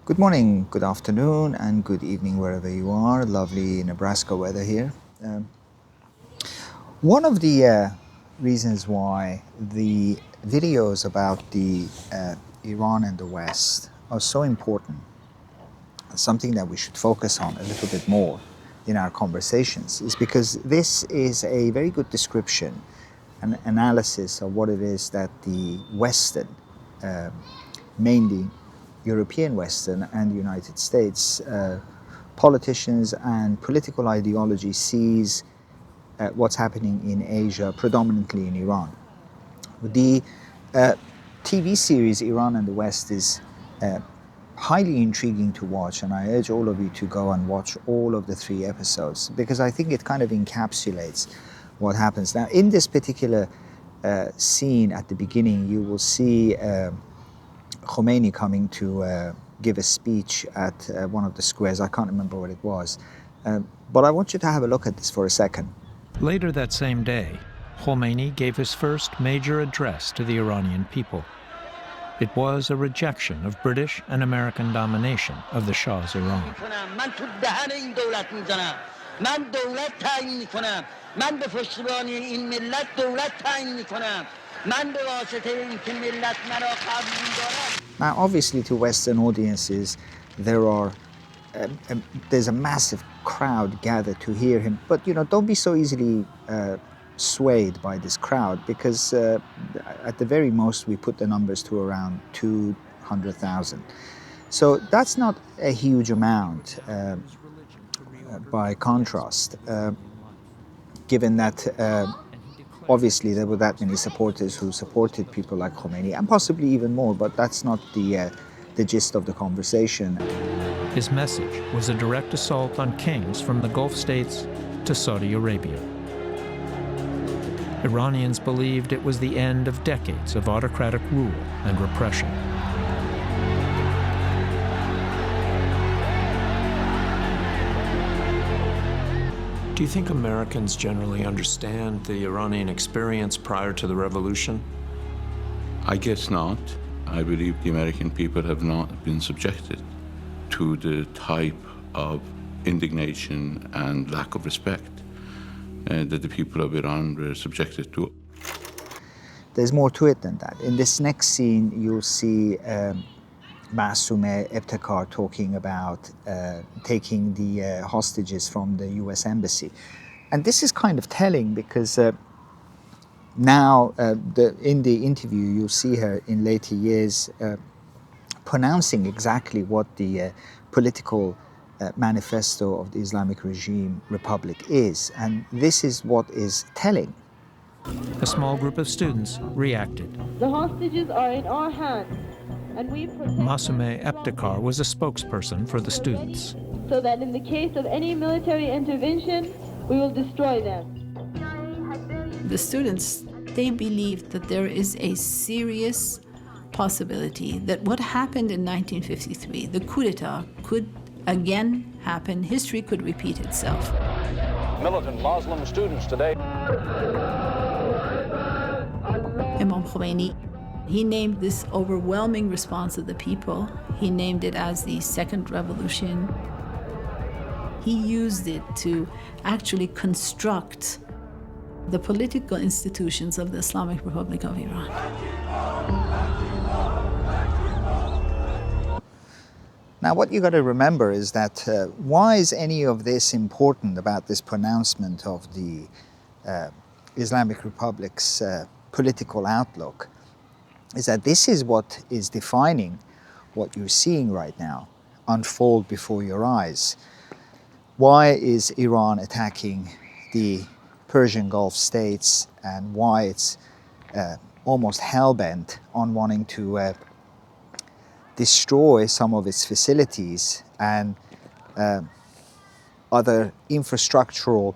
Good morning, good afternoon, and good evening wherever you are. Lovely Nebraska weather here. One of the reasons why the videos about the Iran and the West are so important, something that we should focus on a little bit more in our conversations, is because this is a very good description, an analysis of what it is that the Western, mainly European Western and United States politicians and political ideology sees what's happening in Asia, predominantly in Iran. The TV series Iran and the West is highly intriguing to watch, and I urge all of you to go and watch all of the 3 episodes because I think it kind of encapsulates what happens. Now, in this particular scene at the beginning, you will see Khomeini coming to give a speech at one of the squares. I can't remember what it was. But I want you to have a look at this for a second. Later that same day, Khomeini gave his first major address to the Iranian people. It was a rejection of British and American domination of the Shah's Iran. Now, obviously, to Western audiences, there's a massive crowd gathered to hear him. But don't be so easily swayed by this crowd, because at the very most we put the numbers to around 200,000. So that's not a huge amount. By contrast, given that. Obviously, there were that many supporters who supported people like Khomeini, and possibly even more, but that's not the gist of the conversation. His message was a direct assault on kings from the Gulf states to Saudi Arabia. Iranians believed it was the end of decades of autocratic rule and repression. Do you think Americans generally understand the Iranian experience prior to the revolution? I guess not. I believe the American people have not been subjected to the type of indignation and lack of respect that the people of Iran were subjected to. There's more to it than that. In this next scene, you'll see Masumeh Ebtekar talking about taking the hostages from the US Embassy. And this is kind of telling because now in the interview you'll see her in later years pronouncing exactly what the political manifesto of the Islamic Republic is. And this is what is telling. A small group of students reacted. The hostages are in our hands. Masumeh Ebtekar was a spokesperson for the students. So that in the case of any military intervention, we will destroy them. The students, they believe that there is a serious possibility that what happened in 1953, the coup d'etat, could again happen. History could repeat itself. Militant Muslim students today. Imam Khomeini, he named this overwhelming response of the people, he named it as the Second Revolution. He used it to actually construct the political institutions of the Islamic Republic of Iran. Now, what you got to remember is that why is any of this important about this pronouncement of the Islamic Republic's political outlook? Is that this is what is defining what you're seeing right now unfold before your eyes. Why is Iran attacking the Persian Gulf states, and why it's almost hell-bent on wanting to destroy some of its facilities and other infrastructural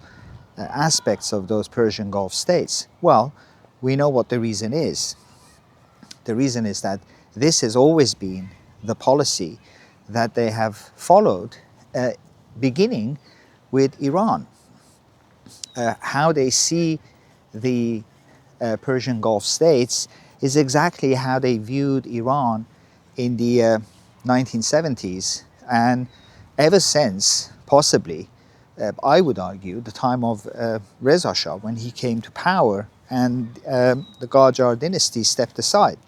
aspects of those Persian Gulf states? Well, we know what the reason is. The reason is that this has always been the policy that they have followed, beginning with Iran. How they see the Persian Gulf states is exactly how they viewed Iran in the 1970s, and ever since, possibly, I would argue, the time of Reza Shah, when he came to power and the Qajar dynasty stepped aside.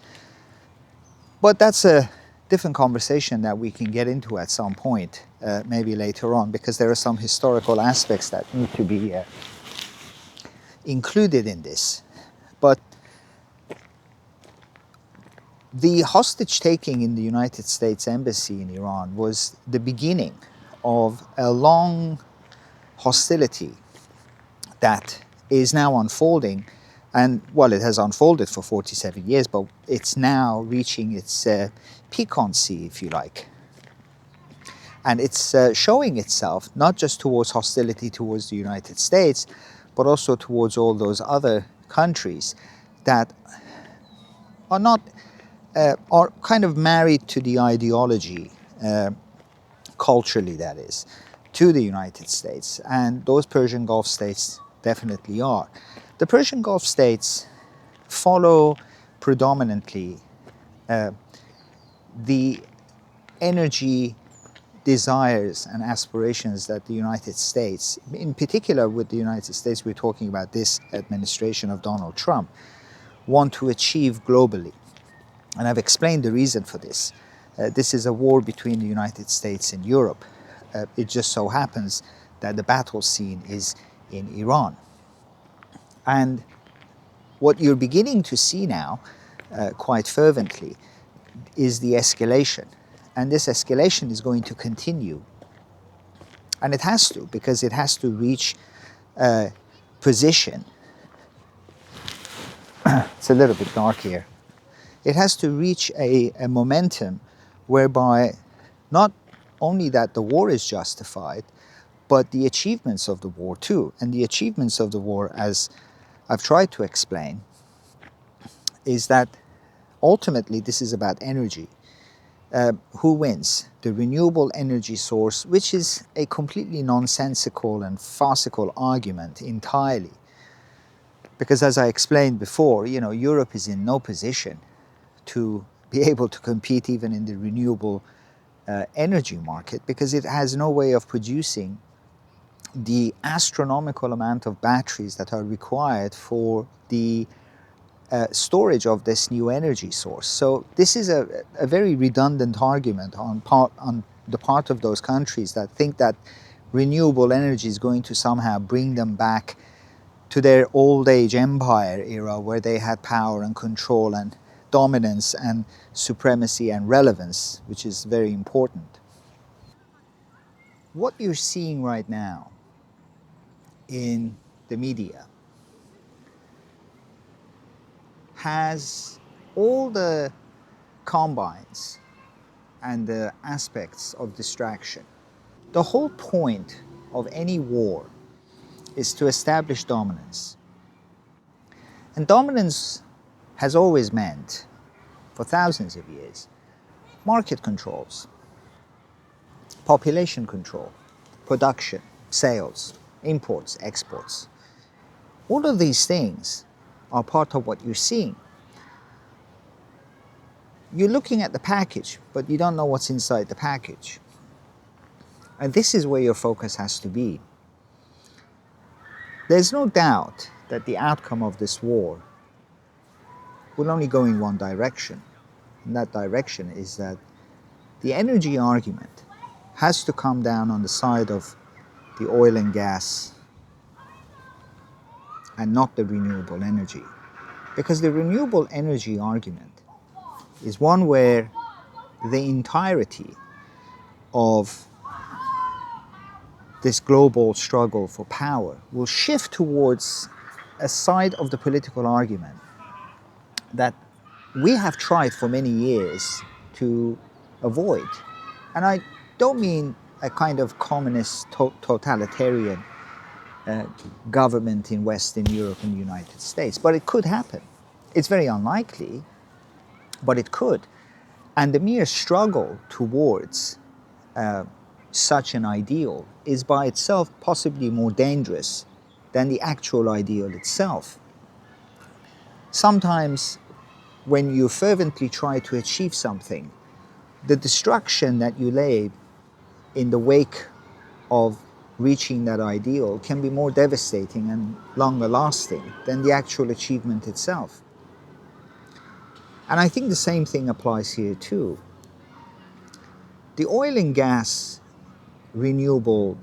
But that's a different conversation that we can get into at some point, maybe later on, because there are some historical aspects that need to be included in this. But the hostage taking in the United States Embassy in Iran was the beginning of a long hostility that is now unfolding. And, well, it has unfolded for 47 years, but it's now reaching its piquancy, if you like. And it's showing itself not just towards hostility towards the United States, but also towards all those other countries that are not, are kind of married to the ideology, culturally that is, to the United States. And those Persian Gulf states definitely are. The Persian Gulf states follow predominantly the energy desires and aspirations that the United States, in particular with the United States, we're talking about this administration of Donald Trump, want to achieve globally. And I've explained the reason for this. This is a war between the United States and Europe. It just so happens that the battle scene is in Iran. And what you're beginning to see now, quite fervently, is the escalation. And this escalation is going to continue. And it has to, because it has to reach a position. It's a little bit dark here. It has to reach a momentum whereby not only that the war is justified, but the achievements of the war too. And the achievements of the war, as I've tried to explain, is that ultimately this is about energy. Who wins? The renewable energy source, which is a completely nonsensical and farcical argument entirely. Because as I explained before, you know, Europe is in no position to be able to compete even in the renewable energy market, because it has no way of producing the astronomical amount of batteries that are required for the storage of this new energy source. So this is a very redundant argument on the part of those countries that think that renewable energy is going to somehow bring them back to their old age empire era, where they had power and control and dominance and supremacy and relevance, which is very important. What you're seeing right now in the media has all the combines and the aspects of distraction. The whole point of any war is to establish dominance. And dominance has always meant, for thousands of years, market controls, population control, production, sales, imports, exports. All of these things are part of what you're seeing. You're looking at the package, but you don't know what's inside the package. And this is where your focus has to be. There's no doubt that the outcome of this war will only go in one direction. And that direction is that the energy argument has to come down on the side of the oil and gas and not the renewable energy. Because the renewable energy argument is one where the entirety of this global struggle for power will shift towards a side of the political argument that we have tried for many years to avoid. And I don't mean a kind of communist totalitarian government in Western Europe and the United States, but it could happen. It's very unlikely, but it could. And the mere struggle towards such an ideal is by itself possibly more dangerous than the actual ideal itself. Sometimes when you fervently try to achieve something, the destruction that you lay in the wake of reaching that ideal can be more devastating and longer lasting than the actual achievement itself. And I think the same thing applies here too. The oil and gas renewable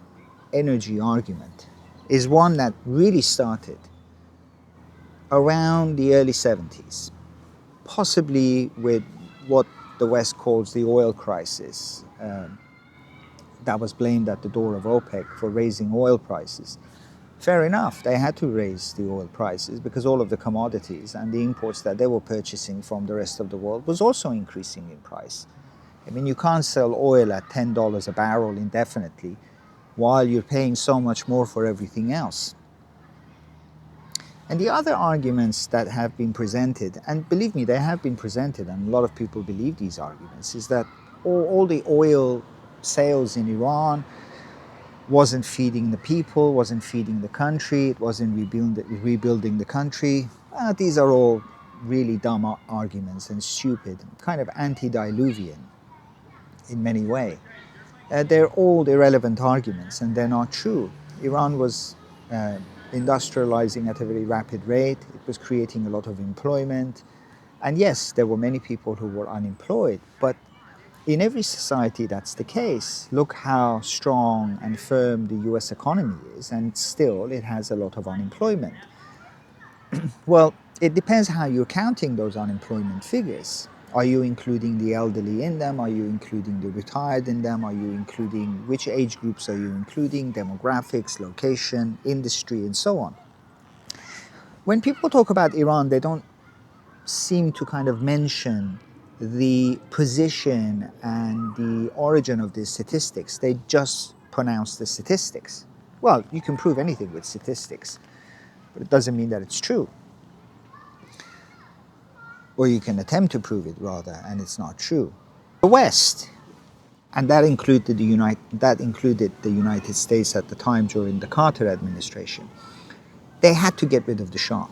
energy argument is one that really started around the early 70s, possibly with what the West calls the oil crisis. That was blamed at the door of OPEC for raising oil prices. Fair enough, they had to raise the oil prices because all of the commodities and the imports that they were purchasing from the rest of the world was also increasing in price. I mean, you can't sell oil at $10 a barrel indefinitely while you're paying so much more for everything else. And the other arguments that have been presented, and believe me, they have been presented, and a lot of people believe these arguments, is that all the oil sales in Iran wasn't feeding the people, wasn't feeding the country, it wasn't rebuilding the country. These are all really dumb arguments and stupid, kind of antediluvian in many ways. They're all irrelevant arguments and they're not true. Iran was industrializing at a very rapid rate. It was creating a lot of employment. And yes, there were many people who were unemployed, but in every society that's the case. Look how strong and firm the US economy is, and still it has a lot of unemployment. Well, it depends how you're counting those unemployment figures. Are you including the elderly in them? Are you including the retired in them? Are you including, which age groups are you including? Demographics, location, industry, and so on. When people talk about Iran, they don't seem to kind of mention the position and the origin of these statistics. They just pronounce the statistics. Well, you can prove anything with statistics, but it doesn't mean that it's true. Or you can attempt to prove it rather, and it's not true. The West, and that included the United States at the time during the Carter administration, they had to get rid of the Shah.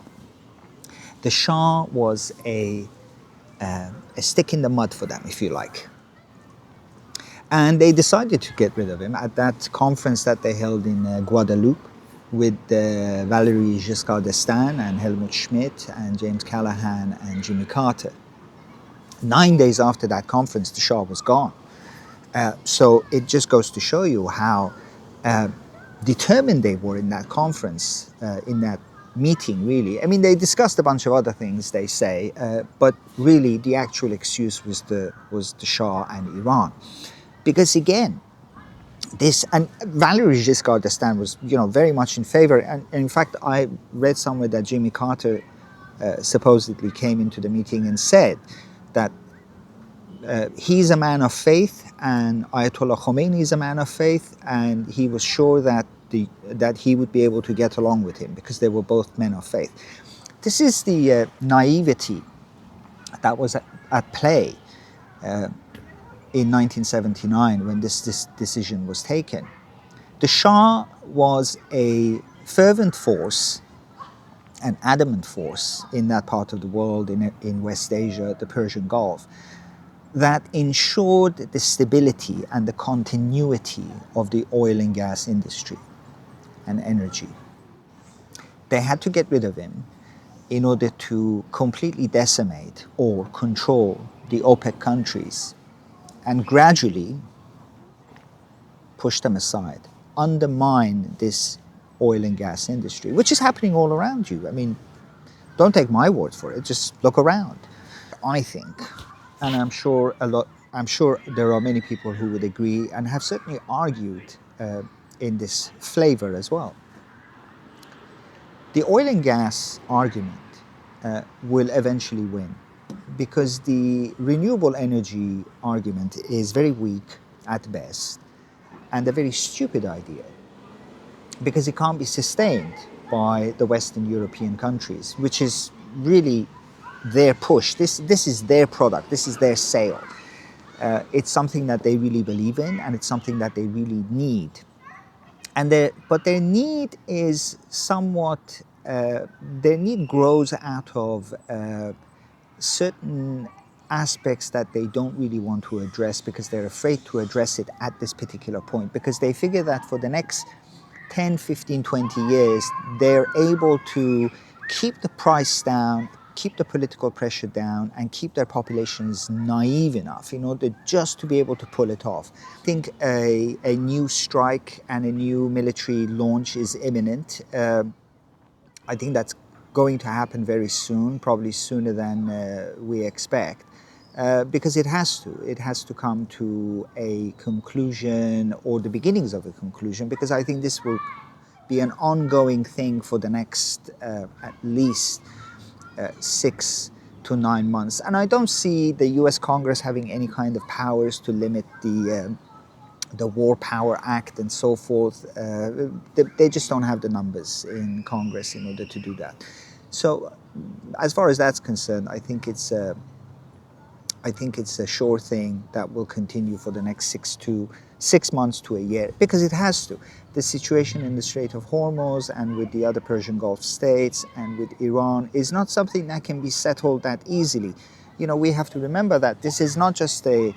The Shah was a stick in the mud for them, if you like. And they decided to get rid of him at that conference that they held in Guadeloupe with Valéry Giscard d'Estaing and Helmut Schmidt and James Callaghan and Jimmy Carter. 9 days after that conference, the Shah was gone. So it just goes to show you how determined they were in that conference, in that meeting, really. I mean, they discussed a bunch of other things, they say, but really the actual excuse was the Shah and Iran. Because again, and Valéry Giscard d'Estaing was, very much in favor. And in fact, I read somewhere that Jimmy Carter supposedly came into the meeting and said that he's a man of faith and Ayatollah Khomeini is a man of faith, and he was sure that he would be able to get along with him because they were both men of faith. This is the naivety that was at play in 1979 when this decision was taken. The Shah was a fervent force, an adamant force in that part of the world, in West Asia, the Persian Gulf, that ensured the stability and the continuity of the oil and gas industry and energy. They had to get rid of him in order to completely decimate or control the OPEC countries and gradually push them aside, undermine this oil and gas industry, which is happening all around you. I mean, don't take my word for it, just look around. I think, and I'm sure there are many people who would agree and have certainly argued in this flavor as well. The oil and gas argument will eventually win because the renewable energy argument is very weak at best and a very stupid idea because it can't be sustained by the Western European countries, which is really their push. This is their product, this is their sale. It's something that they really believe in and it's something that they really need. But their need is somewhat, their need grows out of certain aspects that they don't really want to address because they're afraid to address it at this particular point, because they figure that for the next 10, 15, 20 years, they're able to keep the price down, keep the political pressure down, and keep their populations naive enough in order just to be able to pull it off. I think a new strike and a new military launch is imminent. I think that's going to happen very soon, probably sooner than we expect, because it has to. It has to come to a conclusion, or the beginnings of a conclusion, because I think this will be an ongoing thing for the next at least 6 to 9 months. And I don't see the US Congress having any kind of powers to limit the War Power Act and so forth. They just don't have the numbers in Congress in order to do that. So as far as that's concerned, I think it's a sure thing that will continue for the next 6 months to a year, because it has to. The situation in the Strait of Hormuz and with the other Persian Gulf states and with Iran is not something that can be settled that easily. You know, we have to remember that this is not just a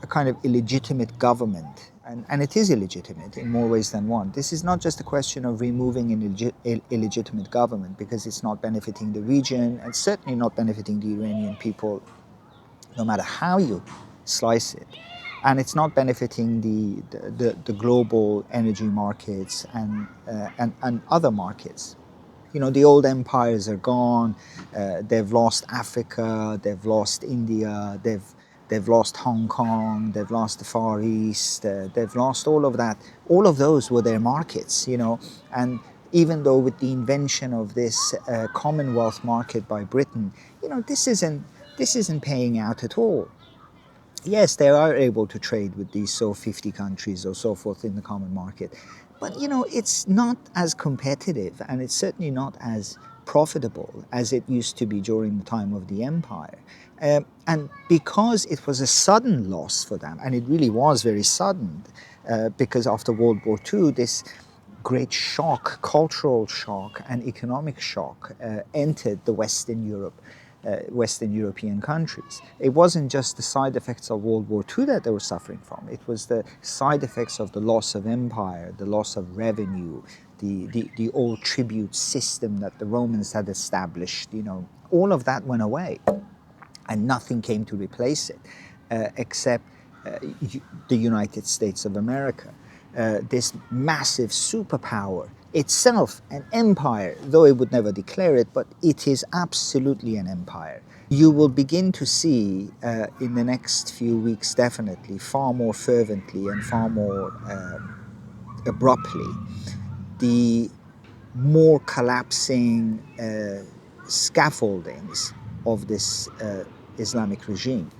kind of illegitimate government, and it is illegitimate in more ways than one. This is not just a question of removing an illegitimate government, because it's not benefiting the region and certainly not benefiting the Iranian people, no matter how you slice it. And it's not benefiting the global energy markets and other markets. You know, the old empires are gone. They've lost Africa. They've lost India. They've lost Hong Kong. They've lost the Far East. They've lost all of that. All of those were their markets, you know. And even though with the invention of this Commonwealth market by Britain, you know, this isn't paying out at all. Yes, they are able to trade with these 50 countries or so forth in the common market. But, you know, it's not as competitive, and it's certainly not as profitable as it used to be during the time of the empire. And because it was a sudden loss for them, and it really was very sudden, because after World War II, this great shock, cultural shock and economic shock entered the Western European countries. It wasn't just the side effects of World War II that they were suffering from. It was the side effects of the loss of empire, the loss of revenue, the old tribute system that the Romans had established. You know, all of that went away, and nothing came to replace it, except the United States of America. This massive superpower, itself an empire, though it would never declare it, but it is absolutely an empire. You will begin to see in the next few weeks, definitely, far more fervently and far more abruptly, the more collapsing scaffoldings of this Islamic regime.